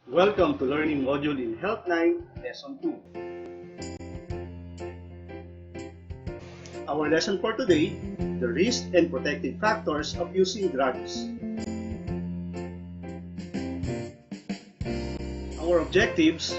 Welcome to Learning Module in Health 9, Lesson 2. Our lesson for today, the risk and protective factors of using drugs. Our objectives,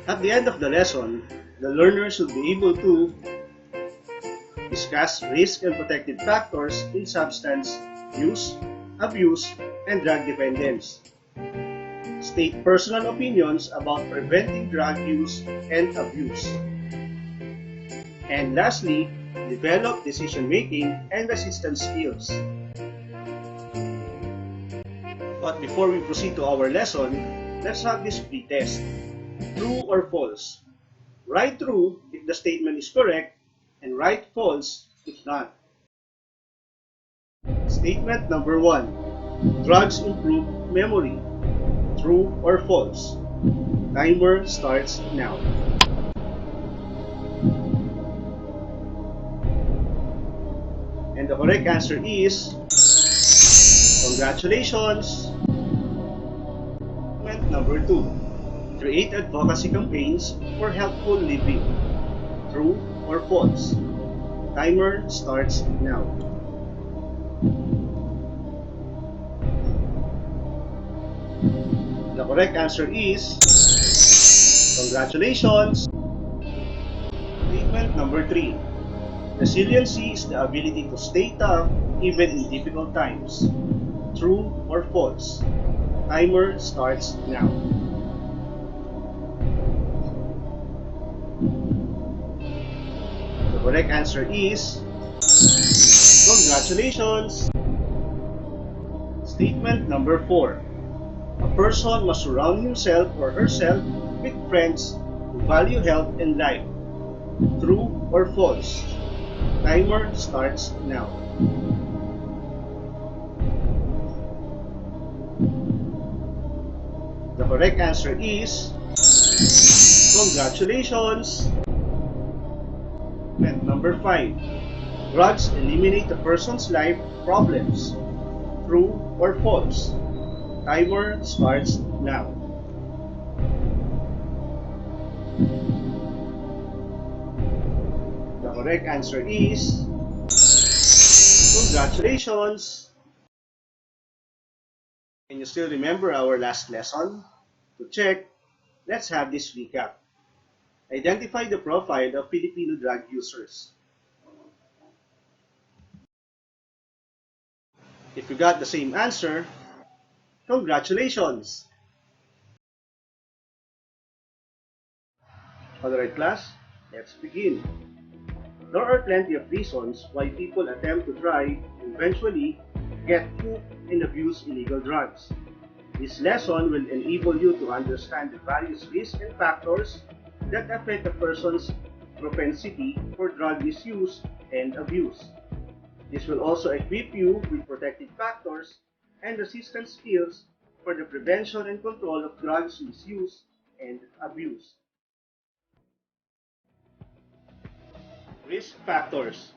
at the end of the lesson, the learner should be able to discuss risk and protective factors in substance use, abuse, and drug dependence. State personal opinions about preventing drug use and abuse. And lastly, develop decision-making and resistance skills. But before we proceed to our lesson, let's have this pre-test. True or false? Write true if the statement is correct and write false if not. Statement number 1. Drugs improve memory. True or false? Timer starts now. And the correct answer is congratulations. Statement number 2. Create advocacy campaigns for healthful living. True or false? Timer starts now. The correct answer is congratulations. Statement number 3. Resiliency is the ability to stay tough even in difficult times. True or false? Timer starts now. The correct answer is congratulations. Statement number 4. A person must surround himself or herself with friends who value health and life. True or false? Timer starts now. The correct answer is congratulations. And number 5. Drugs eliminate a person's life problems. True or false? Timer starts now. The correct answer is congratulations. Can you still remember our last lesson? To check, let's have this recap. Identify the profile of Filipino drug users. If you got the same answer, congratulations! Alright class, let's begin. There are plenty of reasons why people attempt to try and eventually get hooked and abuse illegal drugs. This lesson will enable you to understand the various risks and factors that affect a person's propensity for drug misuse and abuse. This will also equip you with protective factors and resistance skills for the prevention and control of drugs misuse and abuse. Risk factors.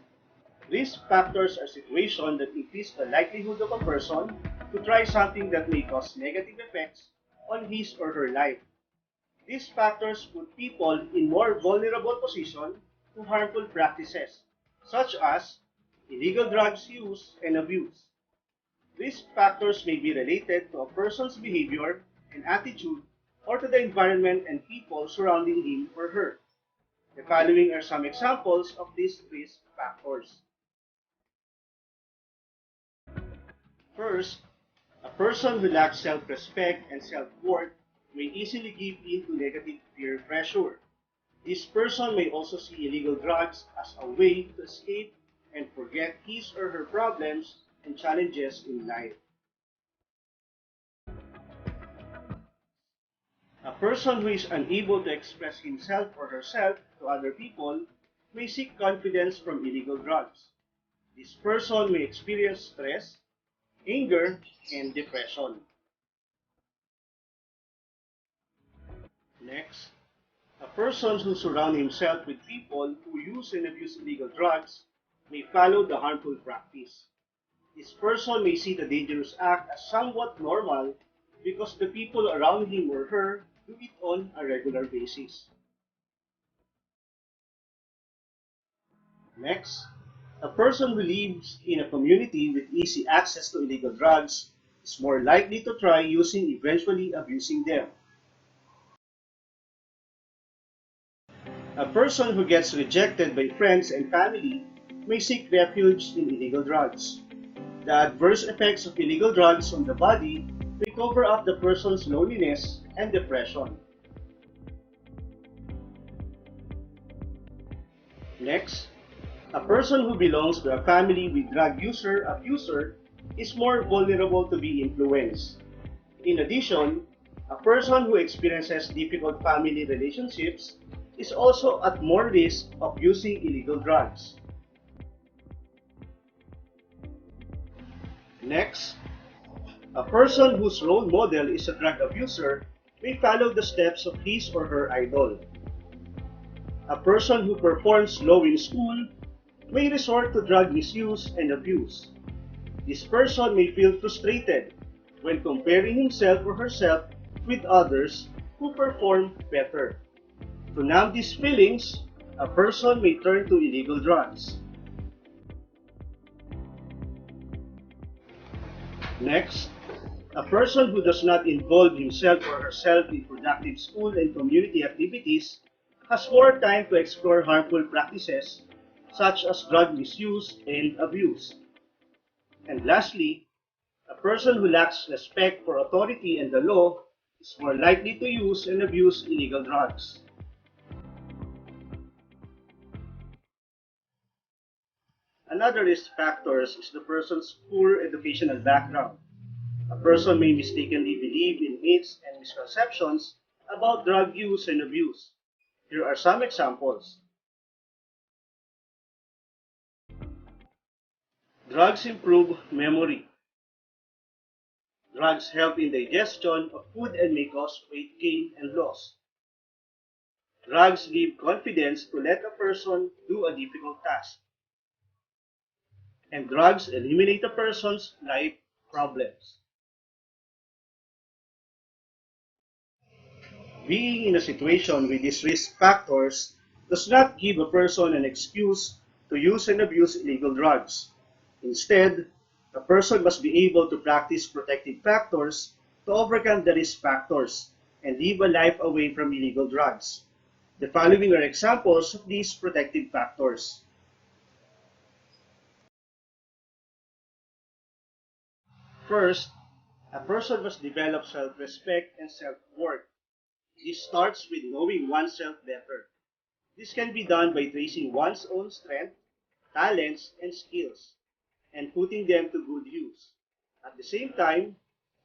Risk factors are situations that increase the likelihood of a person to try something that may cause negative effects on his or her life. These factors put people in more vulnerable position to harmful practices, such as illegal drugs use and abuse. Risk factors may be related to a person's behavior and attitude or to the environment and people surrounding him or her. The following are some examples of these risk factors. First, a person who lacks self-respect and self-worth may easily give in to negative peer pressure. This person may also see illegal drugs as a way to escape and forget his or her problems and challenges in life. A person who is unable to express himself or herself to other people may seek confidence from illegal drugs. This person may experience stress, anger, and depression. Next, a person who surrounds himself with people who use and abuse illegal drugs may follow the harmful practice. This person may see the dangerous act as somewhat normal because the people around him or her do it on a regular basis. Next, a person who lives in a community with easy access to illegal drugs is more likely to try using, eventually abusing them. A person who gets rejected by friends and family may seek refuge in illegal drugs. The adverse effects of illegal drugs on the body may cover up the person's loneliness and depression. Next, a person who belongs to a family with drug abuser is more vulnerable to be influenced. In addition, a person who experiences difficult family relationships is also at more risk of using illegal drugs. Next, a person whose role model is a drug abuser may follow the steps of his or her idol. A person who performs low in school may resort to drug misuse and abuse. This person may feel frustrated when comparing himself or herself with others who perform better. To numb these feelings, a person may turn to illegal drugs. Next, a person who does not involve himself or herself in productive school and community activities has more time to explore harmful practices such as drug misuse and abuse. And lastly, a person who lacks respect for authority and the law is more likely to use and abuse illegal drugs. Another risk factor is the person's poor educational background. A person may mistakenly believe in myths and misconceptions about drug use and abuse. Here are some examples. Drugs improve memory. Drugs help in digestion of food and may cause weight gain and loss. Drugs give confidence to let a person do a difficult task. And drugs eliminate a person's life problems. Being in a situation with these risk factors does not give a person an excuse to use and abuse illegal drugs. Instead, a person must be able to practice protective factors to overcome the risk factors and live a life away from illegal drugs. The following are examples of these protective factors. First, a person must develop self-respect and self-worth. This starts with knowing oneself better. This can be done by tracing one's own strengths, talents, and skills, and putting them to good use. At the same time,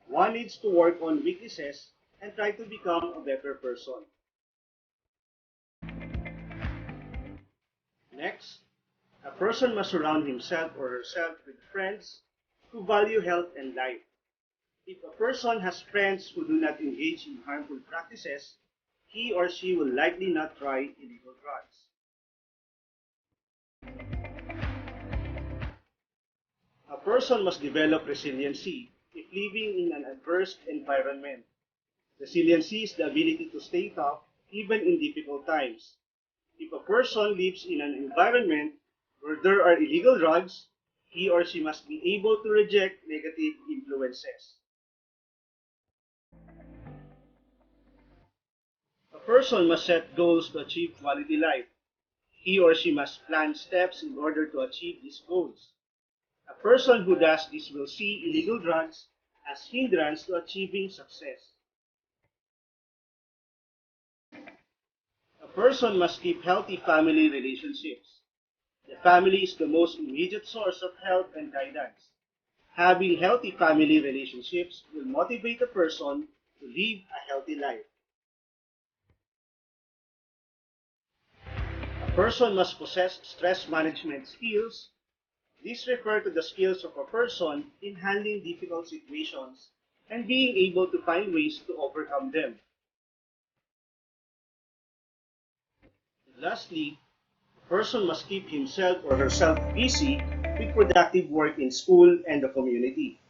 one needs to work on weaknesses and try to become a better person. Next, a person must surround himself or herself with friends who value health and life. If a person has friends who do not engage in harmful practices, he or she will likely not try illegal drugs. A person must develop resiliency if living in an adverse environment. Resiliency is the ability to stay tough even in difficult times. If a person lives in an environment where there are illegal drugs, he or she must be able to reject negative influences. A person must set goals to achieve quality life. He or she must plan steps in order to achieve these goals. A person who does this will see illegal drugs as hindrance to achieving success. A person must keep healthy family relationships. The family is the most immediate source of help and guidance. Having healthy family relationships will motivate a person to live a healthy life. A person must possess stress management skills. These refer to the skills of a person in handling difficult situations and being able to find ways to overcome them. Lastly, a person must keep himself or herself busy with productive work in school and the community.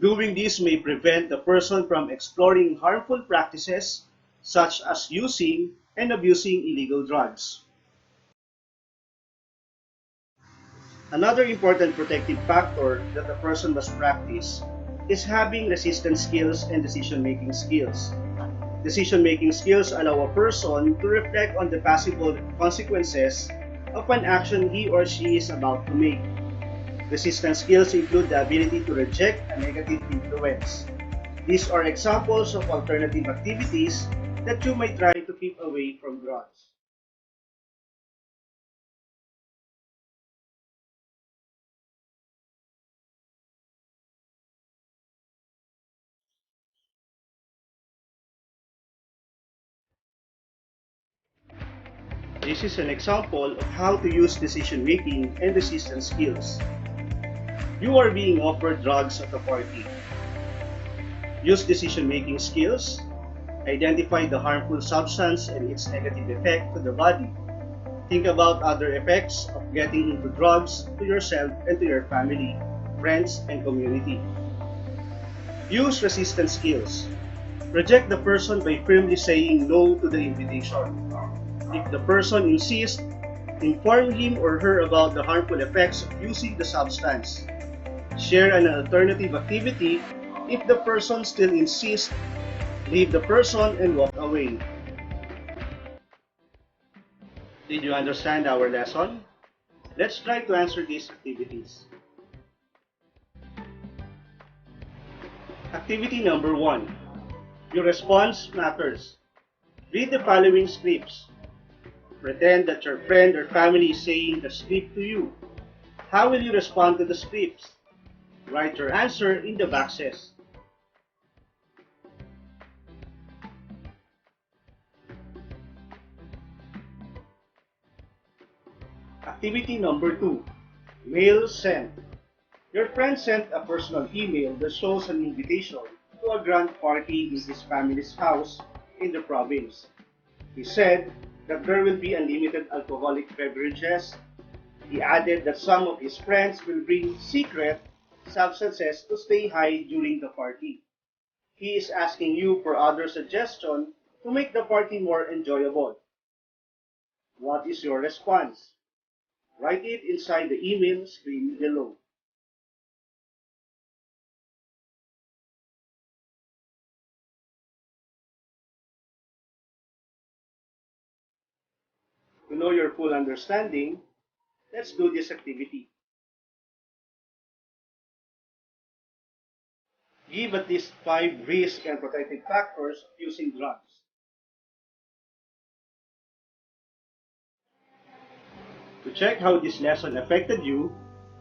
Doing this may prevent the person from exploring harmful practices such as using and abusing illegal drugs. Another important protective factor that a person must practice is having resistance skills and decision-making skills. Decision-making skills allow a person to reflect on the possible consequences of an action he or she is about to make. Resistance skills include the ability to reject a negative influence. These are examples of alternative activities that you might try to keep away from drugs. This is an example of how to use decision-making and resistance skills. You are being offered drugs at a party. Use decision-making skills. Identify the harmful substance and its negative effect to the body. Think about other effects of getting into drugs to yourself and to your family, friends, and community. Use resistance skills. Reject the person by firmly saying no to the invitation. If the person insists, inform him or her about the harmful effects of using the substance. Share an alternative activity. If the person still insists, leave the person and walk away. Did you understand our lesson? Let's try to answer these activities. Activity number 1. Your response matters. Read the following scripts. Pretend that your friend or family is saying the script to you. How will you respond to the scripts? Write your answer in the boxes. Activity number 2. Mail sent. Your friend sent a personal email that shows an invitation to a grand party in his family's house in the province. He said that there will be unlimited alcoholic beverages. He added that some of his friends will bring secret substances to stay high during the party. He is asking you for other suggestions to make the party more enjoyable. What is your response? Write it inside the email screen below. To know your full understanding, let's do this activity. Give at least 5 risk and protective factors of using drugs. To check how this lesson affected you,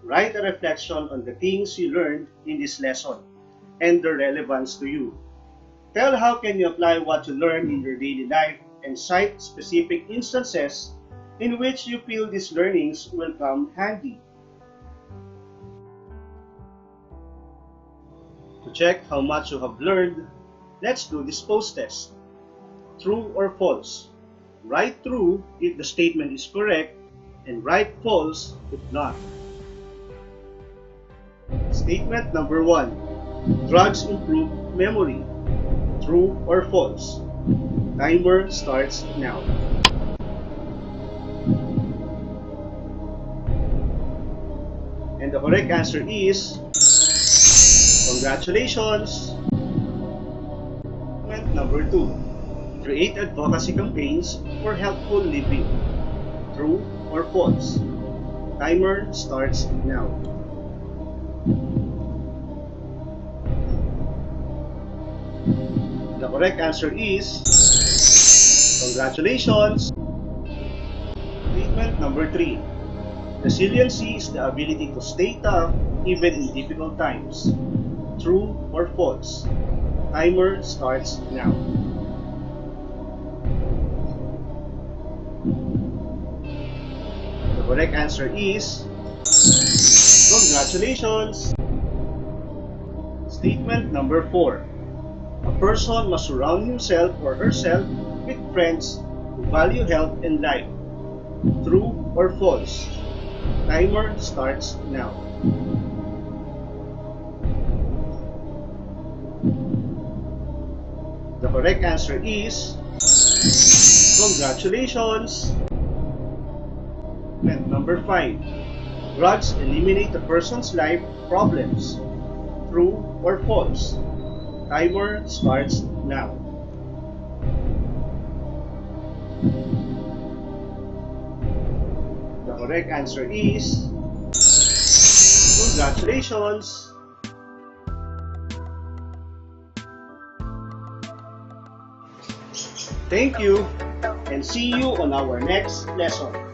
write a reflection on the things you learned in this lesson and their relevance to you. Tell how can you apply what you learned in your daily life and cite specific instances in which you feel these learnings will come handy. To check how much you have learned, let's do this post test. True or false? Write true if the statement is correct and write false if not. Statement number 1. Drugs improve memory. True or false? Timer starts now. And the correct answer is congratulations! Statement number 2. Create advocacy campaigns for healthful living. True or false? Timer starts now. The correct answer is congratulations! Statement number 3. Resiliency is the ability to stay tough even in difficult times. True or false? Timer starts now. The correct answer is congratulations! Statement number 4. A person must surround himself or herself with friends who value health and life. True or false? Timer starts now. correct answer is congratulations. And number 5. Drugs eliminate a person's life problems. True or false? Timer starts now. The correct answer is congratulations. Thank you and see you on our next lesson.